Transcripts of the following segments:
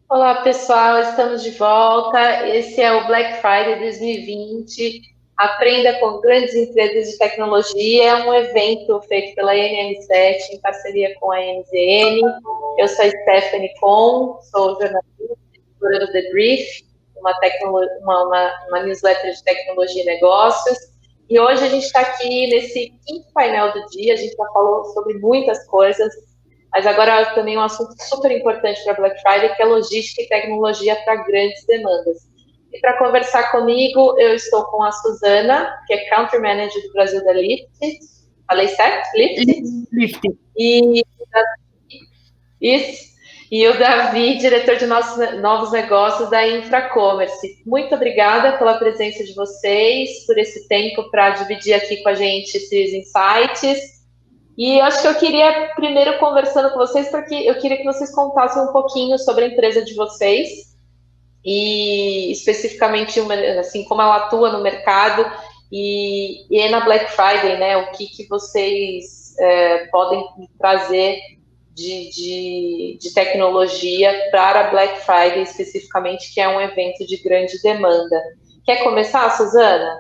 Olá, pessoal, estamos de volta. Esse é o Black Friday 2020. Aprenda com grandes empresas de tecnologia. É um evento feito pela NN7 em parceria com a NZN. Eu sou a Stephanie Kohn, sou jornalista editora do The Brief, uma newsletter de tecnologia e negócios. E hoje a gente está aqui nesse quinto painel do dia. A gente já falou sobre muitas coisas, mas agora também um assunto super importante para Black Friday, que é logística e tecnologia para grandes demandas. E para conversar comigo, eu estou com a Suzana, que é Country Manager do Brasil da Lyft. Falei certo? Lyft? Lifted. E isso. E o Davi, diretor de novos negócios da Infracommerce. Muito obrigada pela presença de vocês, por esse tempo para dividir aqui com a gente esses insights. E acho que eu queria, primeiro, conversando com vocês, porque eu queria que vocês contassem um pouquinho sobre a empresa de vocês e, especificamente, assim, como ela atua no mercado e na Black Friday, né? O que vocês podem trazer de tecnologia para a Black Friday, especificamente, que é um evento de grande demanda. Quer começar, Suzana?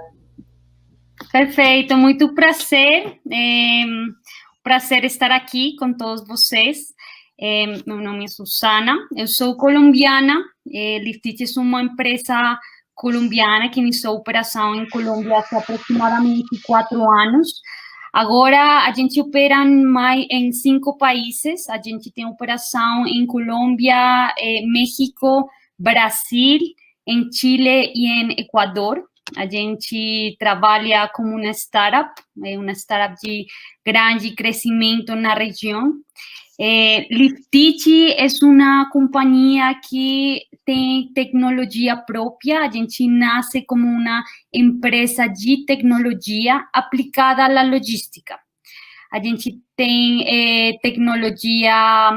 Perfeito, muito prazer. Prazer estar aqui com todos vocês. Meu nome é Susana, eu sou colombiana. Liftich é uma empresa colombiana que iniciou operação em Colômbia há aproximadamente 4 anos. Agora a gente opera em 5 países. A gente tem operação em Colômbia, México, Brasil, em Chile e em Equador. A gente trabalha como uma startup de grande crescimento na região. Liftich é uma companhia que tem tecnologia própria. A gente nasce como uma empresa de tecnologia aplicada à logística. A gente tem tecnologia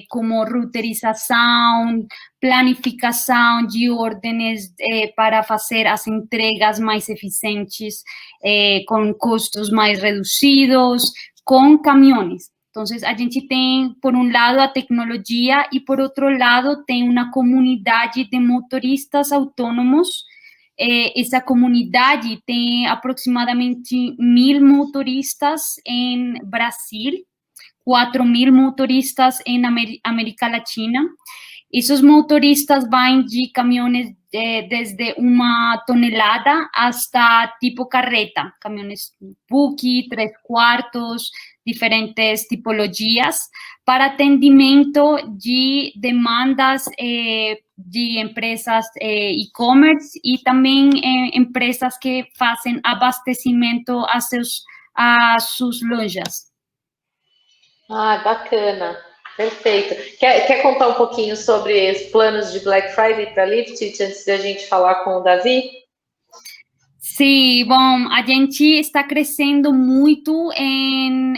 como routerização, planificação de ordens para fazer as entregas mais eficientes, com custos mais reduzidos, com caminhões. Então, a gente tem, por um lado, a tecnologia e, por outro lado, tem uma comunidade de motoristas autônomos. Essa comunidade tem aproximadamente 1.000 motoristas em Brasil, 4.000 motoristas em América Latina. Esses motoristas vão de caminhões desde 1 tonelada hasta tipo carreta, caminhões buque, 3/4, diferentes tipologias, para atendimento de demandas de empresas e-commerce e também empresas que fazem abastecimento a suas lojas. Ah, bacana. Perfeito. Quer contar um pouquinho sobre os planos de Black Friday para Lyft antes de a gente falar com o Davi? Sim, bom, a gente está crescendo muito em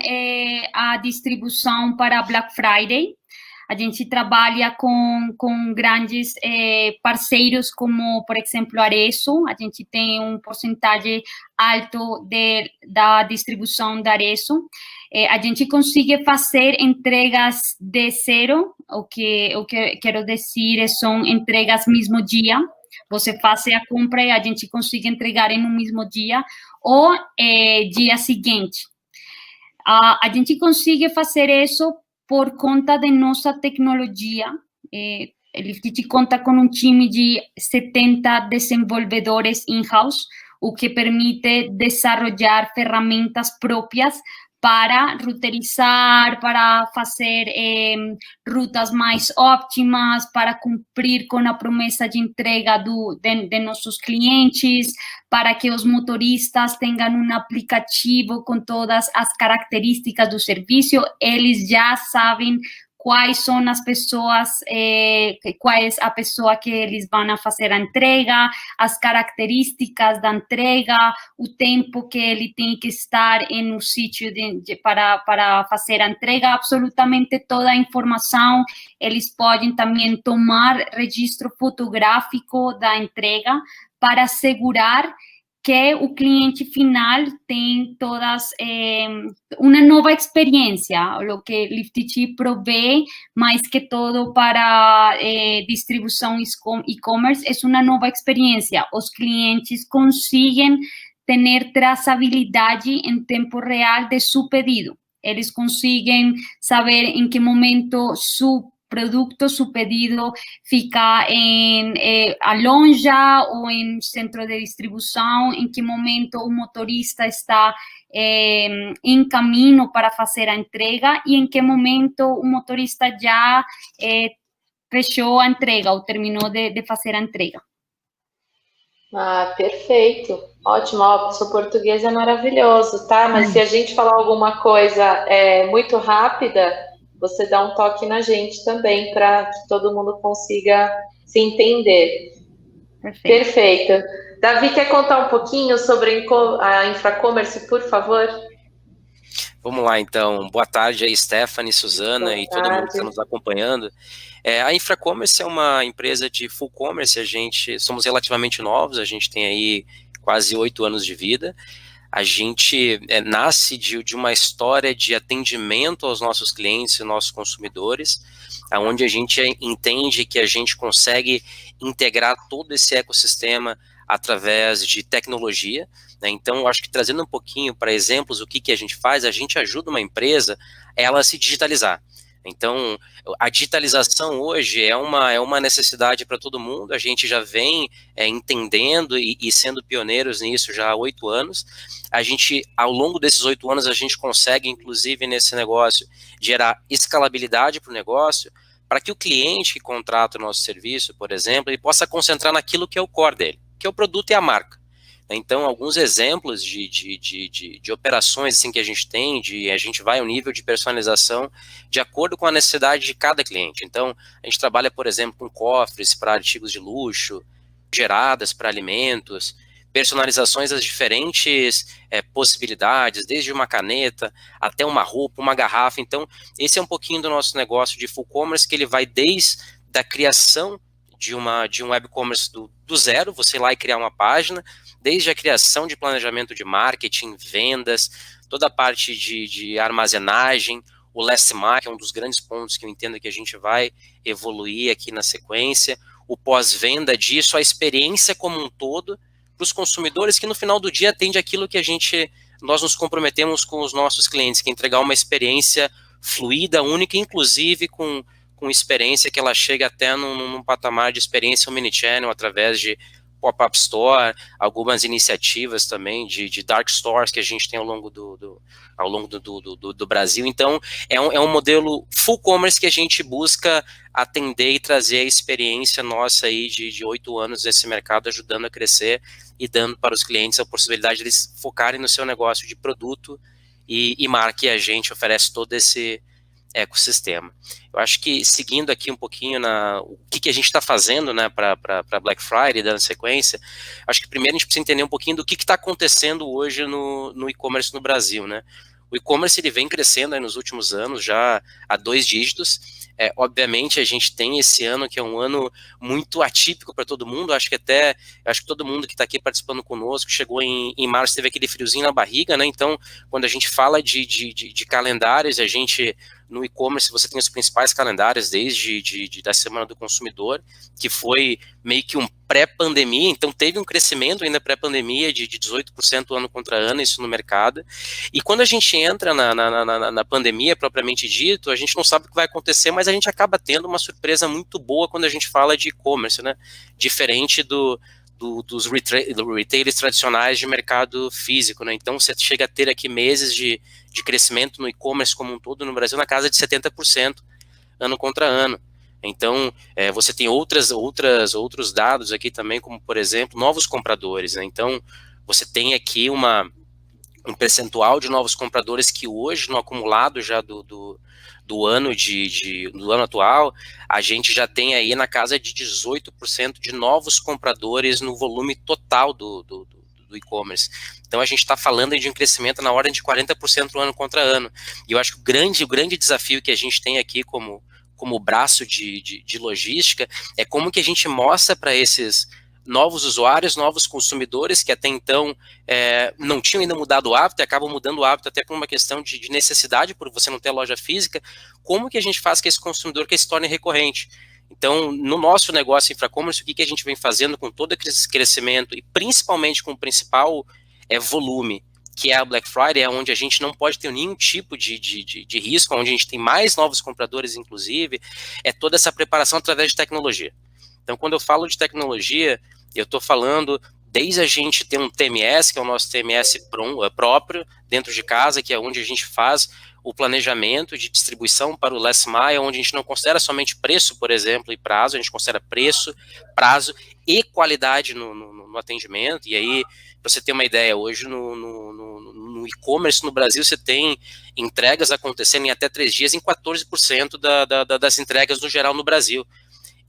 a distribuição para Black Friday. A gente trabalha com grandes parceiros como, por exemplo, Arezzo. A gente tem um porcentagem alto da distribuição da Arezzo. A gente consegue fazer entregas de zero. O que quero dizer são entregas mesmo dia. Você faz a compra e a gente consegue entregar em um mesmo dia ou dia seguinte. A gente consegue fazer isso por conta de nossa tecnologia. A Liftich conta com um time de 70 desenvolvedores in-house, o que permite desenvolver ferramentas próprias para roteirizar, para fazer rutas mais óptimas, para cumprir com a promessa de entrega de nossos clientes, para que os motoristas tenham um aplicativo com todas as características do serviço. Eles já sabem quais são as pessoas, qual é a pessoa que eles vão fazer a entrega, as características da entrega, o tempo que ele tem que estar em um sítio para fazer a entrega, absolutamente toda a informação. Eles podem também tomar registro fotográfico da entrega para assegurar que o cliente final tem todas uma nova experiência, o que Liftity provê mais que todo para distribuição e-commerce é uma nova experiência. Os clientes conseguem ter traçabilidade em tempo real de seu pedido. Eles conseguem saber em que momento seu produto, su pedido fica en a lonja ou em centro de distribuição, em que momento o motorista está em caminho para fazer a entrega e em que momento o motorista já fechou a entrega ou terminou de fazer a entrega. Ah, perfeito. Ótimo. Ó, o seu português é maravilhoso, tá? Mas se a gente falar alguma coisa muito rápida, você dá um toque na gente também, para que todo mundo consiga se entender. Perfeito. Davi, quer contar um pouquinho sobre a Infracommerce, por favor? Vamos lá, então. Boa tarde aí, Stephanie, Suzana e todo mundo que está nos acompanhando. A Infracommerce é uma empresa de full commerce, somos relativamente novos, a gente tem aí quase 8 anos de vida. A gente nasce de uma história de atendimento aos nossos clientes e nossos consumidores, onde a gente entende que a gente consegue integrar todo esse ecossistema através de tecnologia, né? Então, eu acho que trazendo um pouquinho para exemplos, o que a gente faz, a gente ajuda uma empresa ela a se digitalizar. Então, a digitalização hoje é uma necessidade para todo mundo, a gente já vem entendendo e sendo pioneiros nisso já há 8 anos. A gente, ao longo desses 8 anos, a gente consegue, inclusive, nesse negócio, gerar escalabilidade para o negócio, para que o cliente que contrata o nosso serviço, por exemplo, ele possa concentrar naquilo que é o core dele, que é o produto e a marca. Então, alguns exemplos de operações assim, que a gente tem, a gente vai ao nível de personalização de acordo com a necessidade de cada cliente. Então, a gente trabalha, por exemplo, com cofres para artigos de luxo, geradas para alimentos, personalizações das diferentes possibilidades, desde uma caneta até uma roupa, uma garrafa. Então, esse é um pouquinho do nosso negócio de full commerce, que ele vai desde a criação de um web commerce do zero, você ir lá e criar uma página, desde a criação de planejamento de marketing, vendas, toda a parte de armazenagem, o last mile, que é um dos grandes pontos que eu entendo que a gente vai evoluir aqui na sequência, o pós-venda disso, a experiência como um todo, para os consumidores, que no final do dia atende aquilo que nós nos comprometemos com os nossos clientes, que é entregar uma experiência fluida, única, inclusive com experiência que ela chega até num patamar de experiência omnichannel, através de pop-up store, algumas iniciativas também de dark stores que a gente tem ao longo do Brasil. Então, é um modelo full commerce que a gente busca atender e trazer a experiência nossa aí de 8 anos nesse mercado, ajudando a crescer e dando para os clientes a possibilidade de eles focarem no seu negócio de produto e marca, e a gente oferece todo esse ecossistema. Eu acho que, seguindo aqui um pouquinho o que a gente está fazendo, né, para Black Friday, dando sequência, acho que primeiro a gente precisa entender um pouquinho do que está acontecendo hoje no e-commerce no Brasil, né? O e-commerce ele vem crescendo aí nos últimos anos, já a 2 dígitos. Obviamente a gente tem esse ano que é um ano muito atípico para todo mundo. Acho que todo mundo que está aqui participando conosco chegou em março, teve aquele friozinho na barriga, né? Então, quando a gente fala de calendários, a gente no e-commerce você tem os principais calendários desde da Semana do Consumidor, que foi meio que um pré-pandemia, então teve um crescimento ainda pré-pandemia de 18% ano contra ano, isso no mercado. E quando a gente entra na pandemia propriamente dito, a gente não sabe o que vai acontecer, mas a gente acaba tendo uma surpresa muito boa quando a gente fala de e-commerce, né? Diferente dos retailers tradicionais de mercado físico, né? Então você chega a ter aqui meses de crescimento no e-commerce como um todo no Brasil na casa de 70% ano contra ano. Então você tem outros dados aqui também, como por exemplo novos compradores, né? Então você tem aqui um percentual de novos compradores que hoje no acumulado já do ano do ano atual, a gente já tem aí na casa de 18% de novos compradores no volume total do e-commerce. Então a gente está falando de um crescimento na ordem de 40% ano contra ano. E eu acho que o grande desafio que a gente tem aqui como braço de logística é como que a gente mostra para esses novos usuários, novos consumidores que até então não tinham ainda mudado o hábito e acabam mudando o hábito até por uma questão de necessidade, por você não ter loja física. Como que a gente faz que esse consumidor que se torne recorrente? Então, no nosso negócio Infracommerce, o que a gente vem fazendo com todo esse crescimento e principalmente com o principal volume, que é a Black Friday, é onde a gente não pode ter nenhum tipo de risco, onde a gente tem mais novos compradores, inclusive, é toda essa preparação através de tecnologia. Então, quando eu falo de tecnologia, eu estou falando desde a gente ter um TMS, que é o nosso TMS próprio, dentro de casa, que é onde a gente faz o planejamento de distribuição para o last mile, onde a gente não considera somente preço, por exemplo, e prazo, a gente considera preço, prazo e qualidade no atendimento. E aí, para você ter uma ideia, hoje no e-commerce no Brasil, você tem entregas acontecendo em até 3 dias em 14% das entregas no geral no Brasil.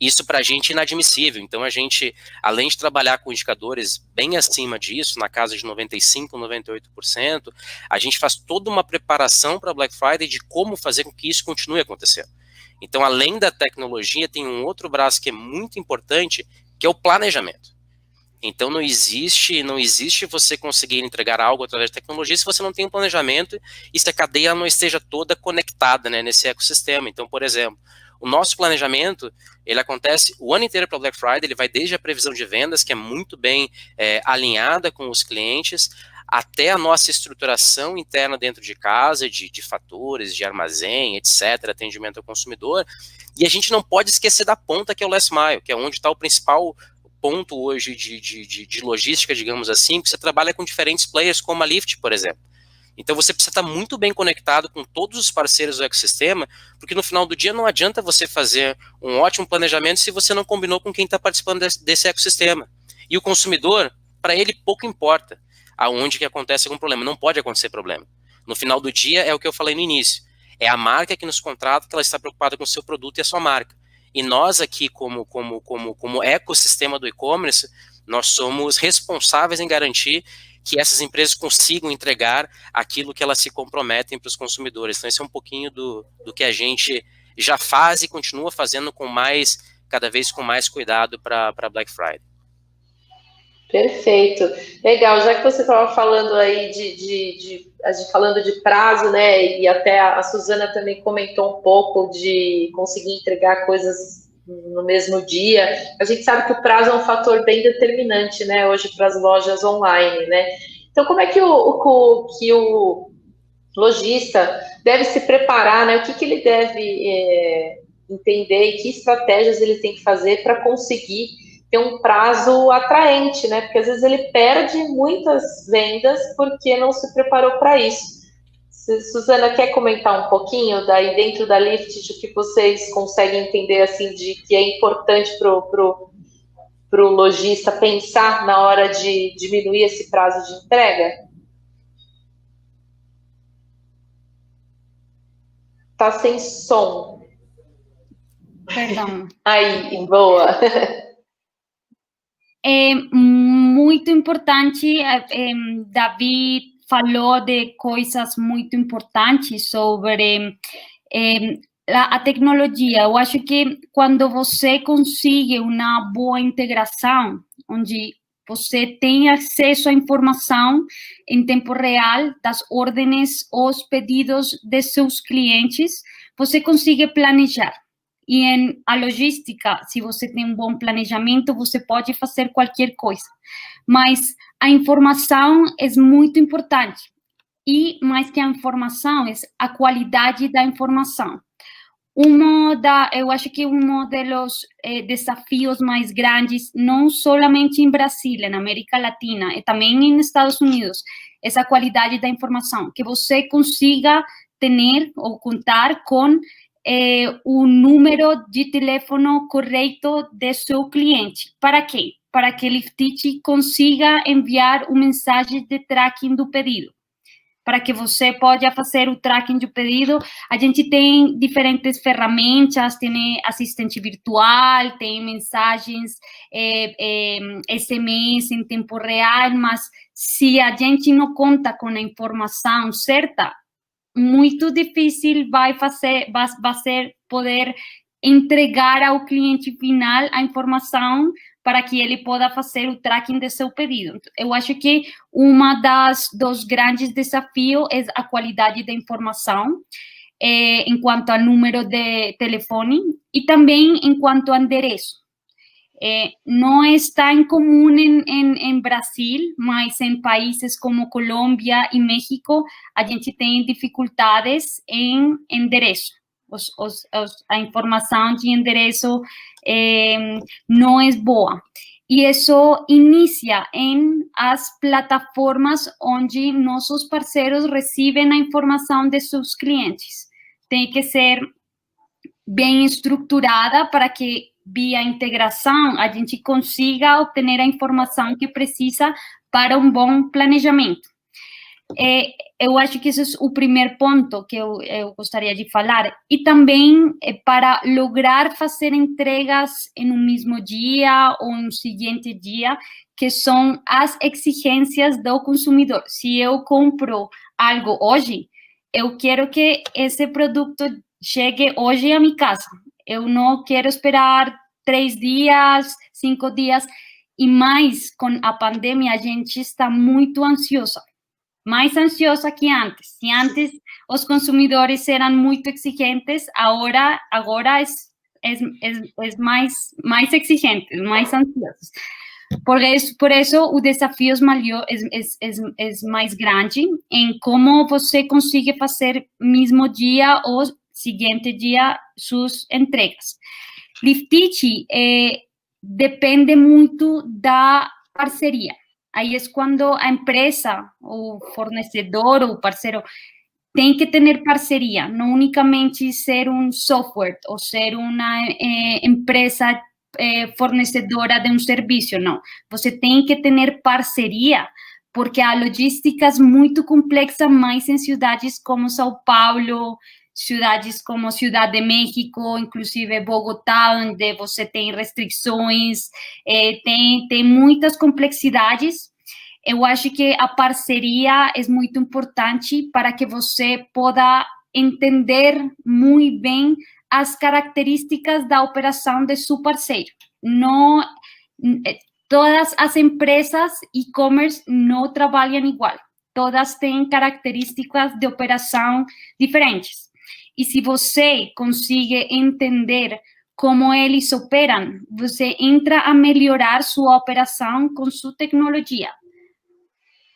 Isso para a gente é inadmissível. Então a gente, além de trabalhar com indicadores bem acima disso, na casa de 95%, 98%, a gente faz toda uma preparação para Black Friday de como fazer com que isso continue acontecendo. Então, além da tecnologia, tem um outro braço que é muito importante, que é o planejamento. Então não existe você conseguir entregar algo através de tecnologia se você não tem um planejamento e se a cadeia não esteja toda conectada, né, nesse ecossistema. Então, por exemplo, o nosso planejamento, ele acontece o ano inteiro para o Black Friday, ele vai desde a previsão de vendas, que é muito bem alinhada com os clientes, até a nossa estruturação interna dentro de casa, de fatores, de armazém, etc., atendimento ao consumidor. E a gente não pode esquecer da ponta, que é o last mile, que é onde está o principal ponto hoje de logística, digamos assim, que você trabalha com diferentes players, como a Lyft, por exemplo. Então você precisa estar muito bem conectado com todos os parceiros do ecossistema, porque no final do dia não adianta você fazer um ótimo planejamento se você não combinou com quem está participando desse ecossistema. E o consumidor, para ele pouco importa aonde que acontece algum problema, não pode acontecer problema. No final do dia é o que eu falei no início, é a marca que nos contrata, que ela está preocupada com o seu produto e a sua marca. E nós aqui, como ecossistema do e-commerce, nós somos responsáveis em garantir que essas empresas consigam entregar aquilo que elas se comprometem para os consumidores. Então, esse é um pouquinho do que a gente já faz e continua fazendo cada vez com mais cuidado para Black Friday. Perfeito. Legal, já que você estava falando aí falando de prazo, né, e até a Suzana também comentou um pouco de conseguir entregar coisas no mesmo dia, a gente sabe que o prazo é um fator bem determinante, né, hoje para as lojas online, né? Então, como é que o lojista deve se preparar, né? O que ele deve entender e que estratégias ele tem que fazer para conseguir ter um prazo atraente, né? Porque às vezes ele perde muitas vendas porque não se preparou para isso. Suzana, quer comentar um pouquinho daí dentro da Lyft, de que vocês conseguem entender assim de que é importante pro lojista pensar na hora de diminuir esse prazo de entrega? Tá sem som. Perdão. Aí, boa. É muito importante, David falou de coisas muito importantes sobre a tecnologia. Eu acho que quando você consegue uma boa integração, onde você tem acesso à informação em tempo real das ordens, os pedidos de seus clientes, você consegue planejar. E a logística, se você tem um bom planejamento, você pode fazer qualquer coisa. Mas a informação é muito importante. E mais que a informação, é a qualidade da informação. Eu acho que um dos desafios mais grandes, não somente em Brasil, na América Latina, e também nos Estados Unidos, é a qualidade da informação. Que você consiga ter ou contar com o número de telefone correto de seu cliente. Para quê? Para que ele consiga enviar uma mensagem de tracking do pedido. Para que você possa fazer o tracking do pedido, a gente tem diferentes ferramentas, tem assistente virtual, tem mensagens SMS em tempo real, mas se a gente não conta com a informação certa, muito difícil vai ser poder entregar ao cliente final a informação para que ele possa fazer o tracking de seu pedido. Eu acho que dos grandes desafios é a qualidade da informação, em quanto a número de telefone e também em quanto a endereço. Não es tan común en Brasil, mas em países como Colômbia e México, a gente tem dificuldades em endereço. A informação de endereço não é boa. E isso inicia em as plataformas onde nossos parceiros recebem a informação de seus clientes. Tem que ser bem estruturada para que, via integração, a gente consiga obter a informação que precisa para um bom planejamento. Eu acho que esse é o primeiro ponto que eu gostaria de falar. E também para lograr fazer entregas em um mesmo dia ou em um seguinte dia, que são as exigências do consumidor. Se eu compro algo hoje, eu quero que esse produto chegue hoje a minha casa. Eu não quero esperar 3 dias, 5 dias. E mais, com a pandemia, a gente está muito ansiosa. Mais ansiosa que antes. Se antes os consumidores eram muito exigentes, agora é mais exigentes, mais ansiosos. Por isso, o desafio é mais grande em como você consegue fazer mesmo dia ou seguinte dia suas entregas. Liftitch depende muito da parceria. Aí é quando a empresa, o fornecedor ou parceiro tem que ter parceria, não unicamente ser um software ou ser uma empresa fornecedora de um serviço, não. Você tem que ter parceria, porque a logística é muito complexa, mais em cidades como São Paulo, cidades como Ciudad de México, inclusive Bogotá, onde você tem restrições, tem muitas complexidades. Eu acho que a parceria é muito importante para que você possa entender muito bem as características da operação de seu parceiro. Não, todas as empresas e-commerce não trabalham igual. Todas têm características de operação diferentes. E se você consegue entender como eles operam, você entra a melhorar sua operação com sua tecnologia.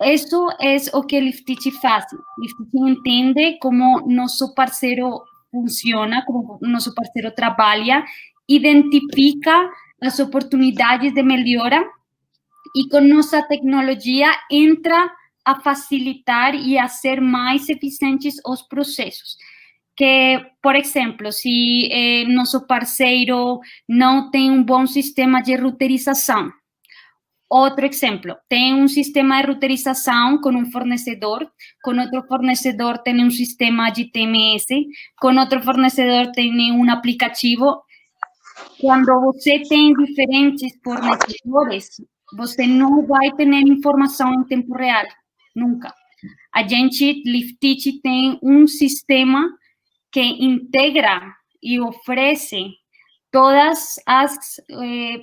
Isso é o que Liftitch faz. Liftitch entende como nosso parceiro funciona, como nosso parceiro trabalha, identifica as oportunidades de melhora e com nossa tecnologia entra a facilitar e a ser mais eficientes os processos. Que, por exemplo, se nosso parceiro não tem um bom sistema de roteirização. Outro exemplo, tem um sistema de roteirização com um fornecedor, com outro fornecedor tem um sistema de TMS, com outro fornecedor tem um aplicativo. Quando você tem diferentes fornecedores, você não vai ter informação em tempo real, nunca. A gente, Liftitch, tem um sistema que integra e oferece todas as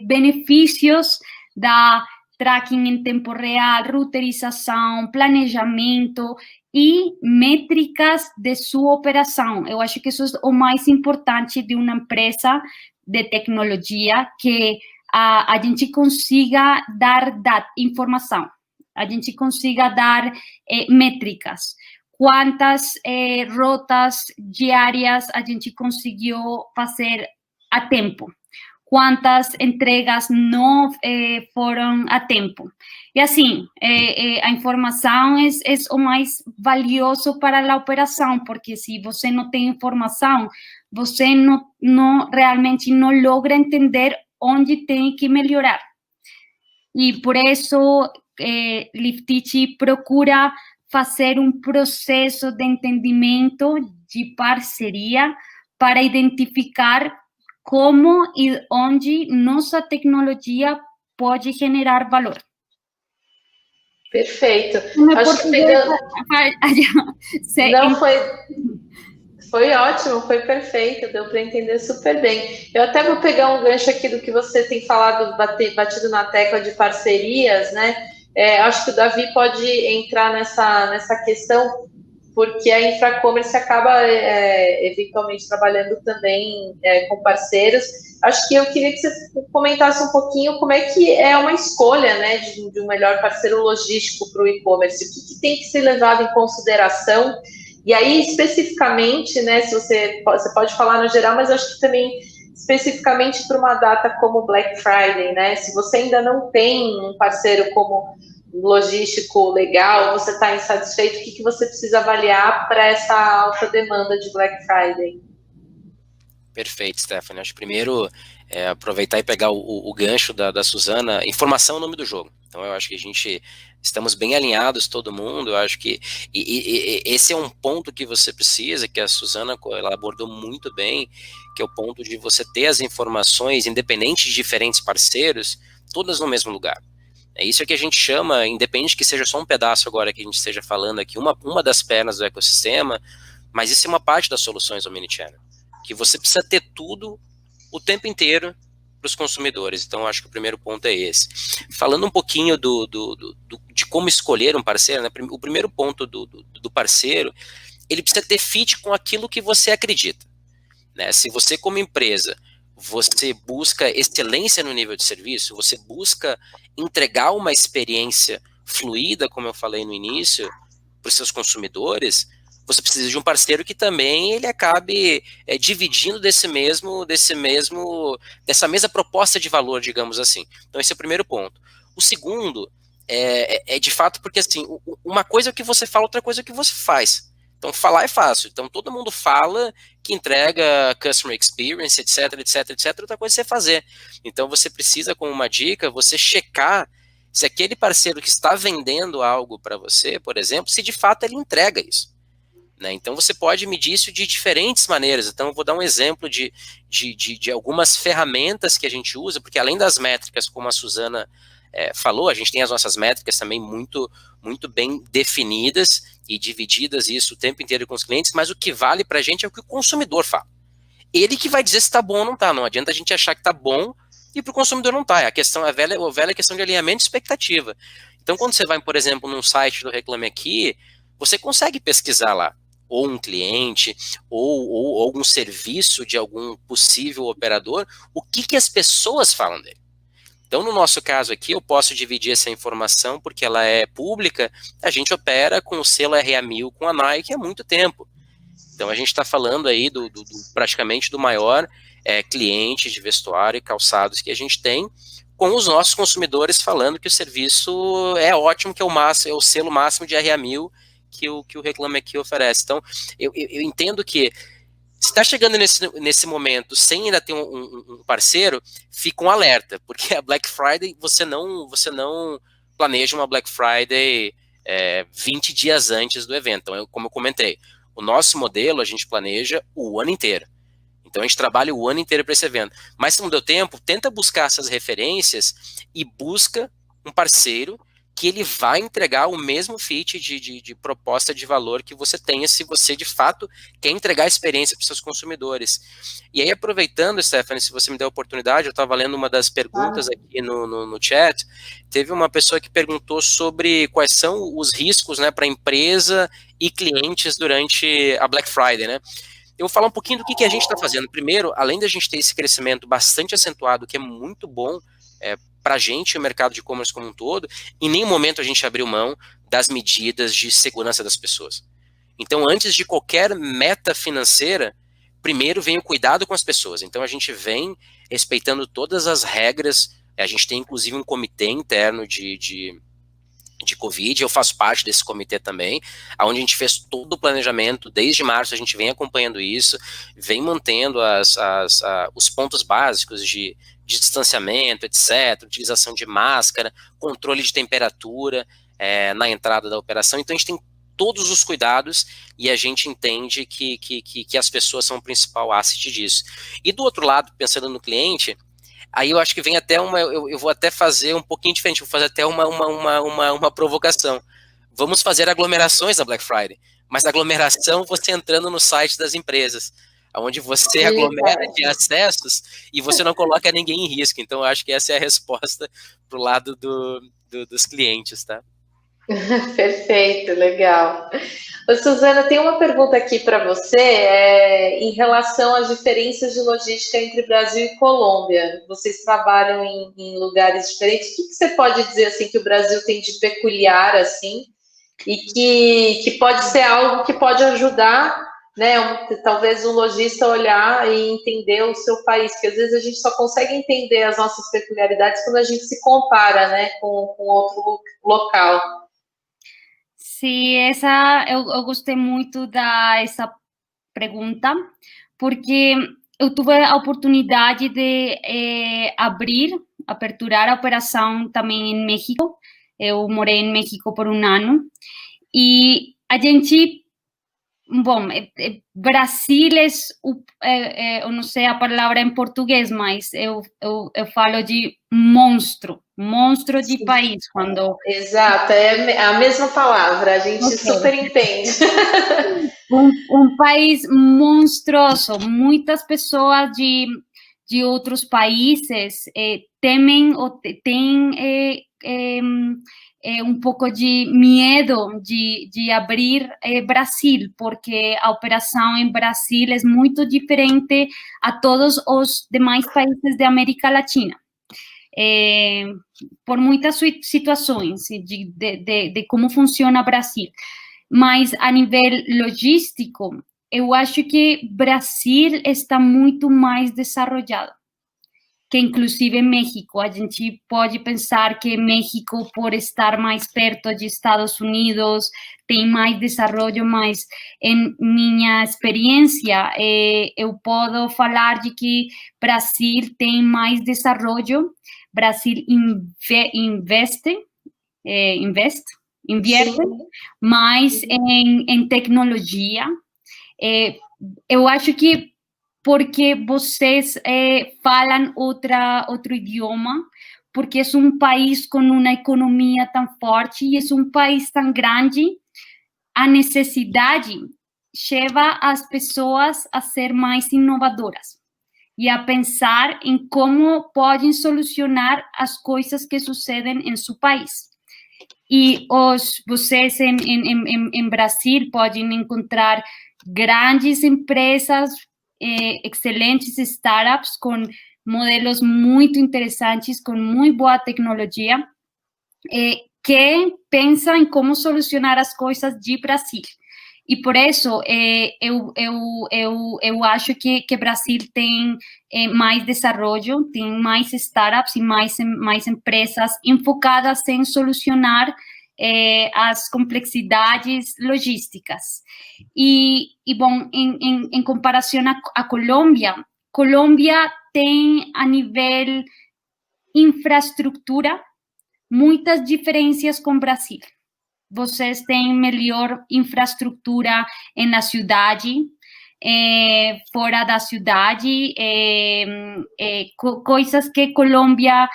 benefícios da tracking em tempo real, roteirização, planejamento e métricas de sua operação. Eu acho que isso é o mais importante de uma empresa de tecnologia, que a gente consiga dar informação, a gente consiga dar métricas. Quantas rotas diárias a gente conseguiu fazer a tempo? Quantas entregas não foram a tempo? E assim, a informação é o mais valioso para a operação, porque se você não tem informação, você realmente não logra entender onde tem que melhorar. E por isso, Liftitch procura fazer um processo de entendimento, de parceria, para identificar como e onde nossa tecnologia pode generar valor. Perfeito. Acho que pegando... Não foi... Foi ótimo, foi perfeito, deu para entender super bem. Eu até vou pegar um gancho aqui do que você tem falado, batido na tecla de parcerias, né? Acho que o Davi pode entrar nessa questão, porque a Infracommerce acaba eventualmente trabalhando também com parceiros. Acho que eu queria que você comentasse um pouquinho como é que é uma escolha, né, de um melhor parceiro logístico para o e-commerce, o que tem que ser levado em consideração. E aí, especificamente, né, se você pode falar no geral, mas acho que também especificamente para uma data como Black Friday, né? Se você ainda não tem um parceiro como logístico legal, você está insatisfeito, o que você precisa avaliar para essa alta demanda de Black Friday? Perfeito, Stephanie. Acho que primeiro aproveitar e pegar o gancho da Suzana. Informação é o nome do jogo. Então eu acho que estamos bem alinhados, todo mundo. Eu acho que esse é um ponto que você precisa, que a Suzana ela abordou muito bem, que é o ponto de você ter as informações, independente de diferentes parceiros, todas no mesmo lugar. É isso que a gente chama, independente que seja só um pedaço agora que a gente esteja falando aqui, uma das pernas do ecossistema, mas isso é uma parte das soluções do Omnichannel, que você precisa ter tudo o tempo inteiro para os consumidores. Então, acho que o primeiro ponto é esse. Falando um pouquinho de como escolher um parceiro, né? O primeiro ponto do parceiro, ele precisa ter fit com aquilo que você acredita, né? Se você, como empresa, você busca excelência no nível de serviço, você busca entregar uma experiência fluida, como eu falei no início, para os seus consumidores, você precisa de um parceiro que também ele acabe dividindo dessa mesma proposta de valor, digamos assim. Então esse é o primeiro ponto. O segundo é de fato porque assim, uma coisa é o que você fala, outra coisa é o que você faz. Então falar é fácil. Então todo mundo fala que entrega customer experience, etc, etc, etc. Outra coisa é você fazer. Então você precisa, como uma dica, você checar se aquele parceiro que está vendendo algo para você, por exemplo, se de fato ele entrega isso. Né? Então você pode medir isso de diferentes maneiras. Então eu vou dar um exemplo de algumas ferramentas que a gente usa, porque além das métricas, como a Suzana falou, a gente tem as nossas métricas também muito bem definidas e divididas isso o tempo inteiro com os clientes, mas o que vale para a gente é o que o consumidor fala. Ele que vai dizer se está bom ou não está. Não adianta a gente achar que está bom e para o consumidor não está. A velha questão de alinhamento de expectativa. Então quando você vai, por exemplo, num site do Reclame Aqui, você consegue pesquisar lá ou um cliente, ou algum serviço de algum possível operador, o que as pessoas falam dele. Então, no nosso caso aqui, eu posso dividir essa informação porque ela é pública. A gente opera com o selo RA1000 com a Nike há muito tempo. Então, a gente está falando aí praticamente do maior cliente de vestuário e calçados que a gente tem, com os nossos consumidores falando que o serviço é ótimo, que é o selo máximo de RA1000 que o Reclame Aqui oferece. Então, eu entendo que se está chegando nesse momento sem ainda ter um parceiro, fica um alerta, porque a Black Friday, você não planeja uma Black Friday 20 dias antes do evento. Então, como eu comentei, o nosso modelo a gente planeja o ano inteiro. Então, a gente trabalha o ano inteiro para esse evento. Mas se não deu tempo, tenta buscar essas referências e busca um parceiro que ele vai entregar o mesmo fit de proposta de valor que você tenha, se você de fato quer entregar a experiência para os seus consumidores. E aí, aproveitando, Stephanie, se você me der a oportunidade, eu estava lendo uma das perguntas aqui no chat, teve uma pessoa que perguntou sobre quais são os riscos, né, para a empresa e clientes durante a Black Friday, né? Eu vou falar um pouquinho do que a gente está fazendo. Primeiro, além da gente ter esse crescimento bastante acentuado, que é muito bom para a gente, o mercado de e-commerce como um todo, em nenhum momento a gente abriu mão das medidas de segurança das pessoas. Então, antes de qualquer meta financeira, primeiro vem o cuidado com as pessoas. Então, a gente vem respeitando todas as regras, a gente tem inclusive um comitê interno de Covid, eu faço parte desse comitê também, onde a gente fez todo o planejamento, desde março a gente vem acompanhando isso, vem mantendo os pontos básicos de distanciamento, etc., utilização de máscara, controle de temperatura na entrada da operação. Então a gente tem todos os cuidados e a gente entende que as pessoas são o principal asset disso. E do outro lado, pensando no cliente, aí eu acho que vem até eu vou até fazer um pouquinho diferente, vou fazer até uma provocação. Vamos fazer aglomerações na Black Friday. mas aglomeração você entrando no site das empresas, onde você aglomera de acessos e você não coloca ninguém em risco. Então, eu acho que essa é a resposta para o lado dos clientes, tá? Perfeito, legal. Ô, Suzana, tem uma pergunta aqui para você em relação às diferenças de logística entre Brasil e Colômbia. Vocês trabalham em lugares diferentes. O que você pode dizer assim que o Brasil tem de peculiar assim e que pode ser algo que pode ajudar, né? Talvez o lojista olhar e entender o seu país, porque às vezes a gente só consegue entender as nossas peculiaridades quando a gente se compara, né, com outro local. Sim, eu gostei muito dessa pergunta, porque eu tive a oportunidade de aperturar a operação também em México. Eu morei em México por um ano e a gente, bom, Brasil eu não sei a palavra em português, mas eu falo de monstro de país. Exato, é a mesma palavra, a gente super entende. Um país monstruoso. Muitas pessoas de outros países temem ou têm um pouco de medo de abrir Brasil, porque a operação em Brasil é muito diferente a todos os demais países da América Latina. Por muitas situações de como funciona o Brasil. Mas a nível logístico, eu acho que Brasil está muito mais desenvolvido que inclusive México. A gente pode pensar que México, por estar mais perto de Estados Unidos, tem mais desenvolvimento, mas em minha experiência, eu posso falar de que Brasil tem mais desenvolvimento. Brasil invierte mais em tecnologia. Eu acho que porque vocês falam outro idioma, porque é um país com uma economia tão forte e é um país tão grande, a necessidade leva as pessoas a ser mais inovadoras e a pensar em como podem solucionar as coisas que sucedem em seu país. E vocês em Brasil podem encontrar grandes empresas, excelentes startups com modelos muito interessantes, com muito boa tecnologia, que pensam em como solucionar as coisas de Brasil. E por isso, eu acho que Brasil tem mais desenvolvimento, tem mais startups e mais empresas enfocadas em solucionar as complexidades logísticas. E bom, em comparação a Colômbia, Colômbia tem, a nível infraestrutura, muitas diferenças com Brasil. Vocês têm melhor infraestrutura na cidade, fora da cidade, coisas que Colômbia,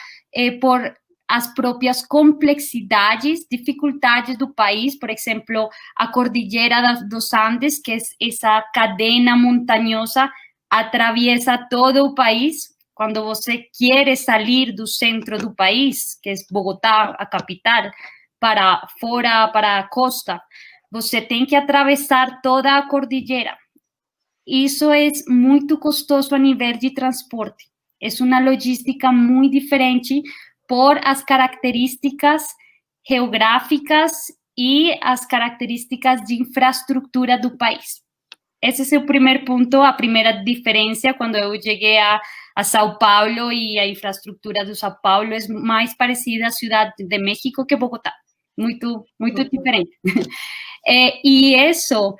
por as próprias complexidades, dificuldades do país, por exemplo, a Cordilheira dos Andes, que é essa cadeia montanhosa, atravessa todo o país. Quando você quer sair do centro do país, que é Bogotá, a capital, para fora, para a costa, você tem que atravessar toda a cordilheira. Isso é muito custoso a nível de transporte. É uma logística muito diferente por as características geográficas e as características de infraestrutura do país. Esse é o primeiro ponto, a primeira diferença. Quando eu cheguei a São Paulo, e a infraestrutura do São Paulo é mais parecida à Cidade de México que Bogotá. Muito diferente. E isso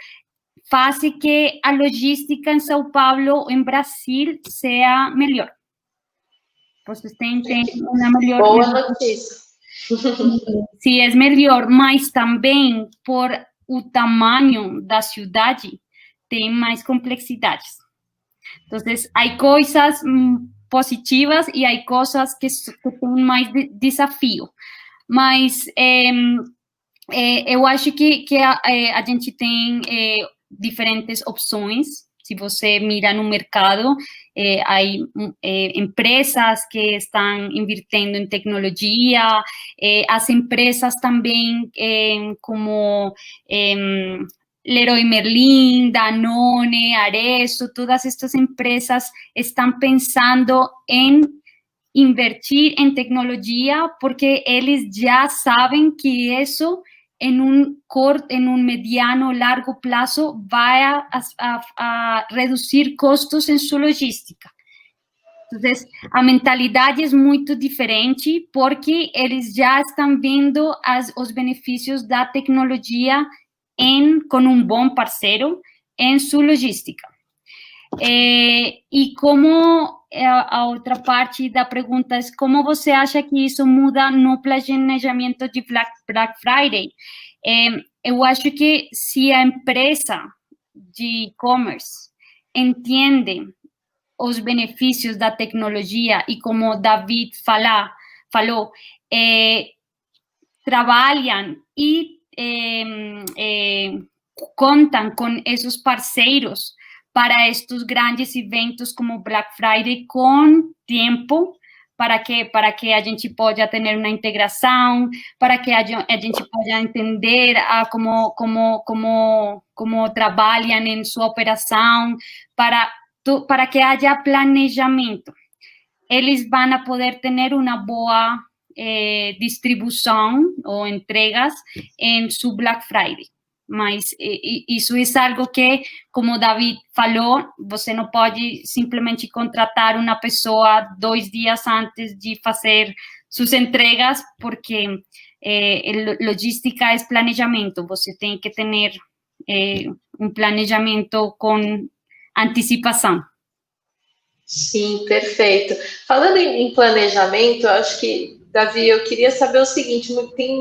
faz que a logística em São Paulo, em Brasil, seja melhor. Vocês têm uma melhor... Boa notícia. Sim, é melhor, mas também por o tamanho da cidade, tem mais complexidades. Então, há coisas positivas e há coisas que têm mais desafio. Mas Eu acho que a gente tem diferentes opções. Se você mira no mercado, há empresas que estão invirtiendo em tecnologia, as empresas também como Leroy Merlin, Danone, Arezzo, todas estas empresas estão pensando em invertir en tecnología porque ellos ya saben que eso en un mediano, largo plazo va a reducir costos en su logística. Entonces, a mentalidade é muito diferente porque eles já estão vendo os benefícios da tecnologia com um bom parceiro em sua logística. E como a outra parte da pergunta é como você acha que isso muda no planejamento de Black Friday? Eu acho que se a empresa de e-commerce entende os benefícios da tecnologia e como David falou, trabalham e contam com esses parceiros para estes grandes eventos como Black Friday com tempo para que a gente possa ter uma integração, para que a gente possa entender como trabalham em sua operação, para que haja planejamento. Eles vão poder ter uma boa distribuição ou entregas em seu Black Friday. Mas isso é algo que, como David falou, você não pode simplesmente contratar uma pessoa 2 dias antes de fazer suas entregas, porque logística é planejamento. Você tem que ter um planejamento com antecipação. Sim, perfeito. Falando em planejamento, acho que, Davi, eu queria saber o seguinte, tem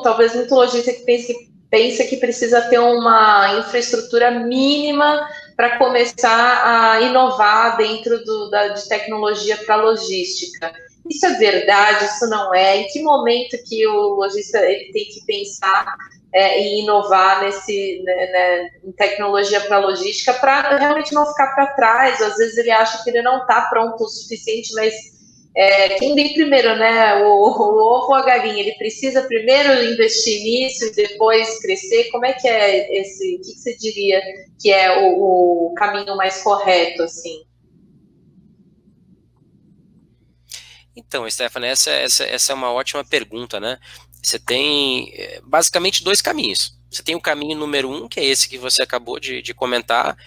talvez muito lojista que pensa que precisa ter uma infraestrutura mínima para começar a inovar dentro de tecnologia para logística. Isso é verdade? Isso não é? Em que momento que o lojista ele tem que pensar em inovar em tecnologia para logística para realmente não ficar para trás? Às vezes ele acha que ele não está pronto o suficiente, mas quem vem primeiro, né? O ovo ou a galinha? Ele precisa primeiro investir nisso e depois crescer? Como é que é o que você diria que é o caminho mais correto, assim? Então, Stephanie, essa é uma ótima pergunta, né? Você tem basicamente 2 caminhos. Você tem o caminho número 1, que é esse que você acabou de comentar,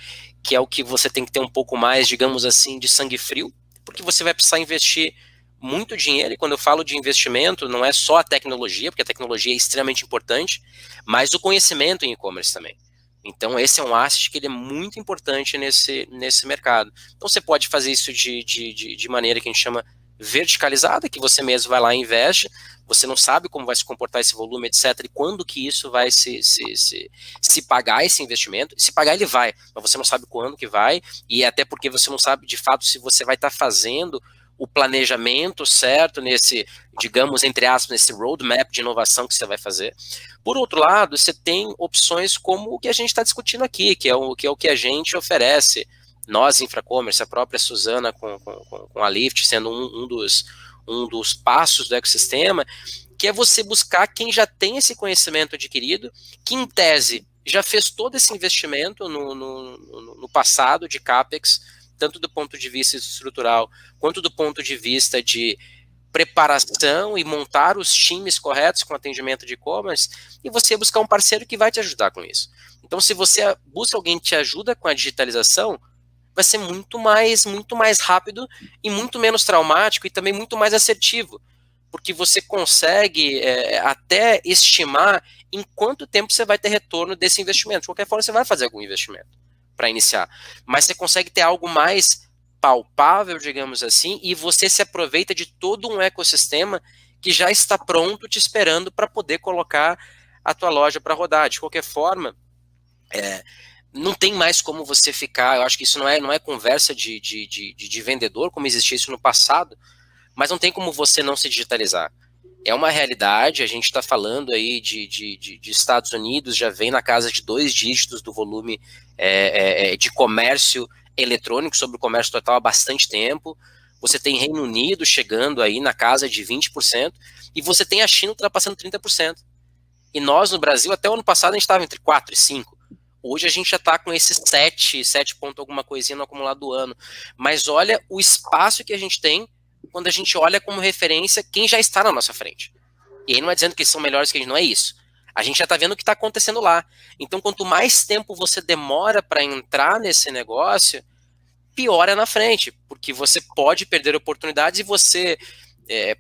que é o que você tem que ter um pouco mais, digamos assim, de sangue frio, porque você vai precisar investir muito dinheiro, e quando eu falo de investimento, não é só a tecnologia, porque a tecnologia é extremamente importante, mas o conhecimento em e-commerce também. Então, esse é um asset que ele é muito importante nesse mercado. Então, você pode fazer isso de maneira que a gente chama verticalizada, que você mesmo vai lá e investe, você não sabe como vai se comportar esse volume, etc., e quando que isso vai se pagar esse investimento. Se pagar, ele vai, mas você não sabe quando que vai, e até porque você não sabe, de fato, se você vai estar fazendo o planejamento certo nesse, digamos, entre aspas, nesse roadmap de inovação que você vai fazer. Por outro lado, você tem opções como o que a gente está discutindo aqui, que é o que a gente oferece. Nós, Infracommerce, a própria Suzana com a Lift, sendo um dos passos do ecossistema, que é você buscar quem já tem esse conhecimento adquirido, que em tese já fez todo esse investimento no passado de CAPEX, tanto do ponto de vista estrutural, quanto do ponto de vista de preparação e montar os times corretos com atendimento de e-commerce, e você buscar um parceiro que vai te ajudar com isso. Então, se você busca alguém que te ajuda com a digitalização, vai ser muito mais rápido e muito menos traumático e também muito mais assertivo, porque você consegue até estimar em quanto tempo você vai ter retorno desse investimento. De qualquer forma, você vai fazer algum investimento para iniciar, mas você consegue ter algo mais palpável, digamos assim, e você se aproveita de todo um ecossistema que já está pronto te esperando para poder colocar a tua loja para rodar. De qualquer forma, não tem mais como você ficar, eu acho que isso não é conversa de vendedor, como existia isso no passado, mas não tem como você não se digitalizar. É uma realidade, a gente está falando aí de Estados Unidos, já vem na casa de 2 dígitos do volume de comércio eletrônico sobre o comércio total há bastante tempo. Você tem Reino Unido chegando aí na casa de 20%, e você tem a China ultrapassando 30%. E nós, no Brasil, até o ano passado, a gente estava entre 4 e 5. Hoje a gente já está com esses 7 ponto alguma coisinha no acumulado do ano. Mas olha o espaço que a gente tem quando a gente olha como referência quem já está na nossa frente. E aí não é dizendo que eles são melhores que a gente, não é isso. A gente já está vendo o que está acontecendo lá. Então, quanto mais tempo você demora para entrar nesse negócio, pior é na frente, porque você pode perder oportunidades e você,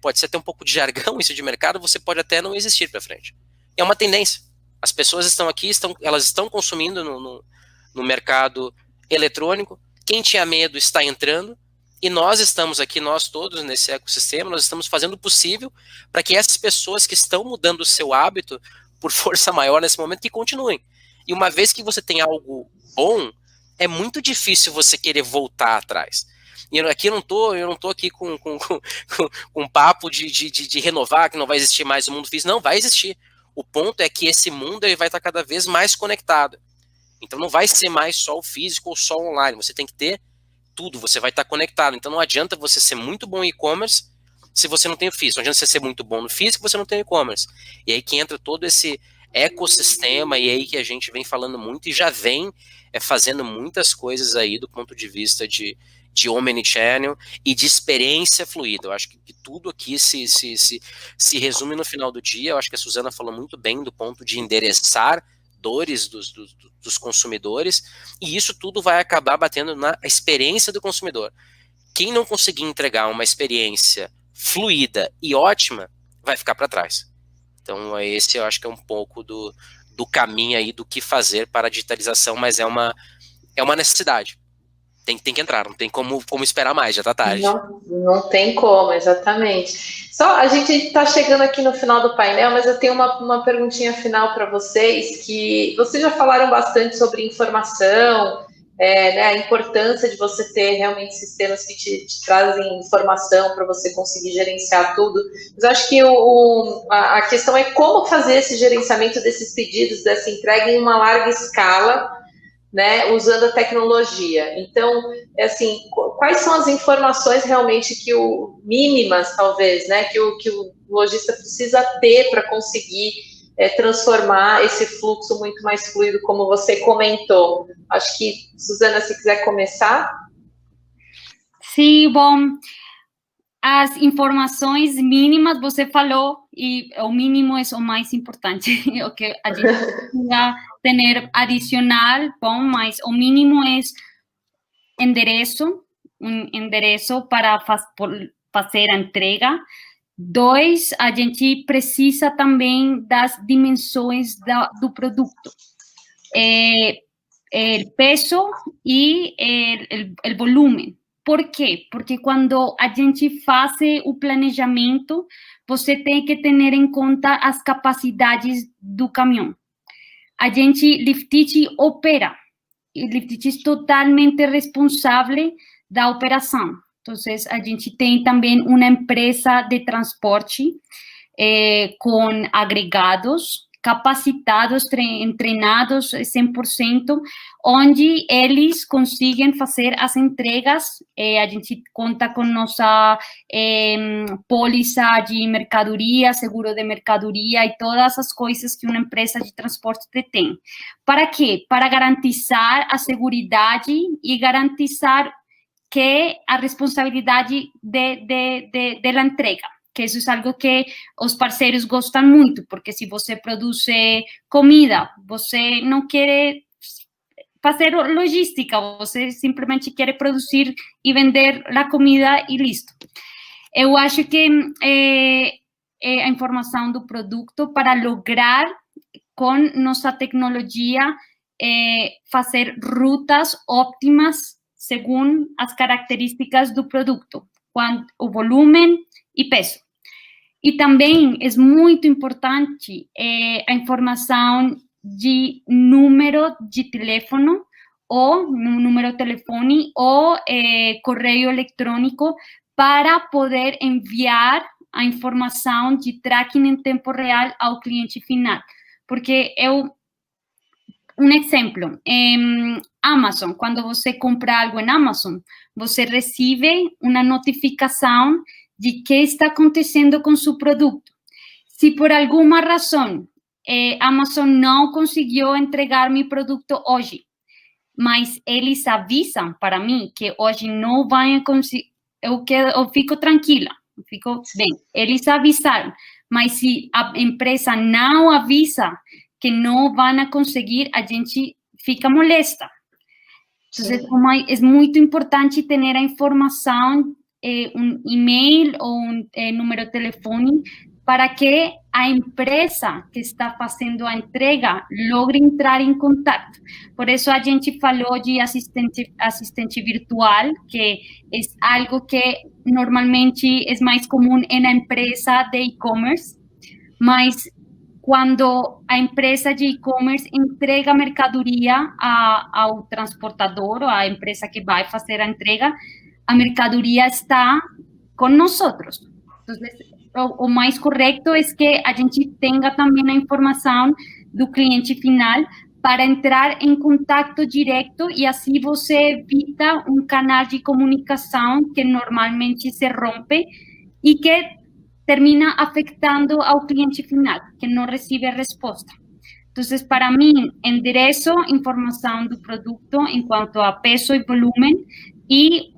pode ser até um pouco de jargão isso de mercado, você pode até não existir para frente. É uma tendência. As pessoas estão aqui, elas estão consumindo no mercado eletrônico. Quem tinha medo está entrando. E nós estamos aqui, nós todos nesse ecossistema, nós estamos fazendo o possível para que essas pessoas que estão mudando o seu hábito por força maior nesse momento, que continuem. E uma vez que você tem algo bom, é muito difícil você querer voltar atrás. E aqui eu não tô aqui com papo de renovar, que não vai existir mais o mundo físico. Não, vai existir. O ponto é que esse mundo ele vai estar cada vez mais conectado. Então não vai ser mais só o físico ou só o online. Você tem que ter tudo, você vai estar conectado. Então não adianta você ser muito bom em e-commerce se você não tem o físico. Não adianta você ser muito bom no físico se você não tem e-commerce. E aí que entra todo esse ecossistema, e aí que a gente vem falando muito e já vem fazendo muitas coisas aí do ponto de vista de omnichannel e de experiência fluida. Eu acho que tudo aqui se resume no final do dia. Eu acho que a Suzana falou muito bem do ponto de endereçar dores dos consumidores, e isso tudo vai acabar batendo na experiência do consumidor. Quem não conseguir entregar uma experiência fluida e ótima, vai ficar para trás. Então esse eu acho que é um pouco do caminho aí do que fazer para a digitalização, mas é uma necessidade. Tem que entrar, não tem como esperar mais, já tá tarde. Não tem como, exatamente. Só a gente está chegando aqui no final do painel, mas eu tenho uma perguntinha final para vocês, que vocês já falaram bastante sobre informação, né, a importância de você ter realmente sistemas que te trazem informação para você conseguir gerenciar tudo. Mas eu acho que a questão é como fazer esse gerenciamento desses pedidos, dessa entrega em uma larga escala, né, usando a tecnologia. Então, assim, quais são as informações realmente mínimas, talvez, né, que o lojista precisa ter para conseguir transformar esse fluxo muito mais fluido, como você comentou? Acho que, Suzana, se quiser começar. Sim, bom, as informações mínimas você falou, e o mínimo é o mais importante, o que a gente precisa ter adicional, bom, mas o mínimo é endereço para fazer a entrega. 2, a gente precisa também das dimensões do produto. O peso e o volume. Por quê? Porque quando a gente faz o planejamento, você tem que ter em conta as capacidades do caminhão. A gente, Liftitch, opera. E Liftitch é totalmente responsável da operação. Então, a gente tem também uma empresa de transporte com agregados, capacitados, treinados 100%, onde eles conseguem fazer as entregas. A gente conta com nossa póliza de mercadoria, seguro de mercadoria e todas as coisas que uma empresa de transporte tem. Para quê? Para garantizar a seguridade e garantizar que a responsabilidade da entrega. Que isso é algo que os parceiros gostam muito, porque se você produz comida, você não quer fazer logística, você simplesmente quer produzir e vender a comida e listo. Eu acho que a informação do produto para lograr, com nossa tecnologia, fazer rutas óptimas segundo as características do produto, o volume e peso. E também é muito importante a informação de número de telefone ou número de telefone ou correio eletrônico para poder enviar a informação de tracking em tempo real ao cliente final. Porque um exemplo, Amazon, quando você compra algo em Amazon, você recebe uma notificação de que está acontecendo com seu produto. Se por alguma razão Amazon não conseguiu entregar meu produto hoje, mas eles avisam para mim que hoje não vai conseguir, eu fico tranquila, eu fico bem. Eles avisaram, mas se a empresa não avisa que não vão conseguir, a gente fica molesta. Então, é muito importante ter a informação, um e-mail ou um número de telefone, para que a empresa que está fazendo a entrega logre entrar em contato. Por isso, a gente falou de assistente virtual, que é algo que normalmente é mais comum na empresa de e-commerce, mas quando a empresa de e-commerce entrega a mercadoria ao transportador, ou à empresa que vai fazer a entrega, a mercadoria está com nós. Então, o mais correto é que a gente tenha também a informação do cliente final para entrar em contato direto e assim você evita um canal de comunicação que normalmente se rompe e que termina afetando ao cliente final, que não recebe resposta. Então, para mim, endereço, informação do produto em quanto a peso e volume e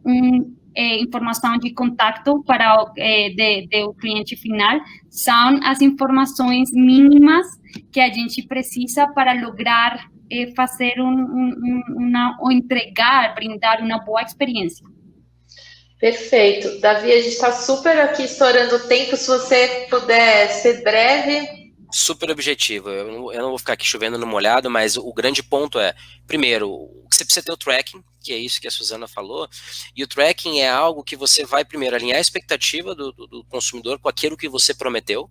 informação de contato para o cliente final são as informações mínimas que a gente precisa para lograr fazer ou entregar, brindar uma boa experiência. Perfeito. Davi, a gente está super aqui estourando o tempo, se você puder ser breve. Super objetivo. Eu não vou ficar aqui chovendo no molhado, mas o grande ponto é, primeiro, você precisa ter o tracking, que é isso que a Suzana falou, e o tracking é algo que você vai, primeiro, alinhar a expectativa do consumidor com aquilo que você prometeu.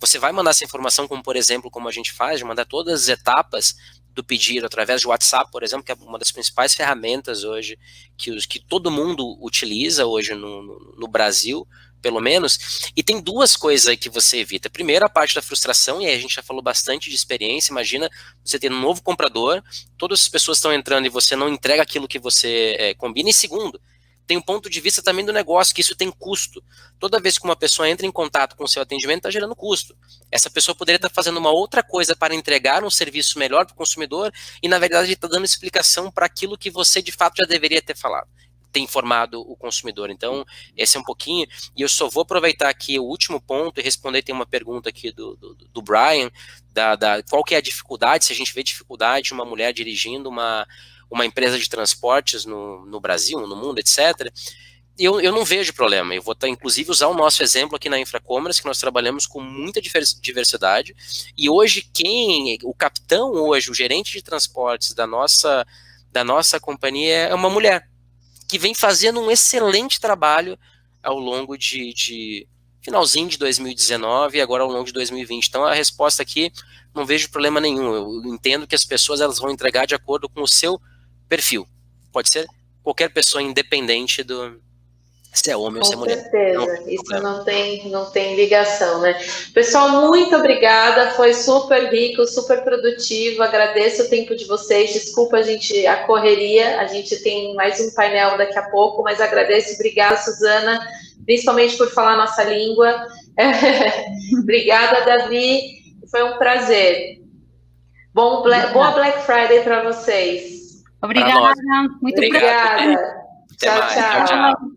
Você vai mandar essa informação, como por exemplo, como a gente faz, de mandar todas as etapas do pedido através de WhatsApp, por exemplo, que é uma das principais ferramentas hoje que todo mundo utiliza hoje no Brasil, pelo menos, e tem duas coisas aí que você evita. Primeiro, a parte da frustração, e aí a gente já falou bastante de experiência. Imagina você ter um novo comprador, todas as pessoas estão entrando e você não entrega aquilo que você combina. E segundo, tem um ponto de vista também do negócio, que isso tem custo. Toda vez que uma pessoa entra em contato com o seu atendimento, está gerando custo. Essa pessoa poderia estar fazendo uma outra coisa para entregar um serviço melhor para o consumidor, e na verdade está dando explicação para aquilo que você de fato já deveria ter falado, ter informado o consumidor. Então, esse é um pouquinho, e eu só vou aproveitar aqui o último ponto e responder, tem uma pergunta aqui do Brian, qual que é a dificuldade, se a gente vê dificuldade de uma mulher dirigindo uma empresa de transportes no Brasil, no mundo, etc. Eu não vejo problema. Eu vou inclusive usar o nosso exemplo aqui na Infracommerce, que nós trabalhamos com muita diversidade, e hoje o capitão hoje, o gerente de transportes da nossa companhia é uma mulher, que vem fazendo um excelente trabalho ao longo de finalzinho de 2019 e agora ao longo de 2020. Então, a resposta aqui, não vejo problema nenhum. Eu entendo que as pessoas elas vão entregar de acordo com o seu perfil. Pode ser qualquer pessoa, independente se é homem ou se é mulher. Com certeza, isso não tem ligação, né? Pessoal, muito obrigada, foi super rico, super produtivo, agradeço o tempo de vocês, desculpa a correria, a gente tem mais um painel daqui a pouco, mas agradeço, obrigada, Suzana, principalmente por falar a nossa língua. Obrigada, Davi, foi um prazer. Boa Black Friday para vocês. Obrigada, muito obrigada. Tchau, tchau.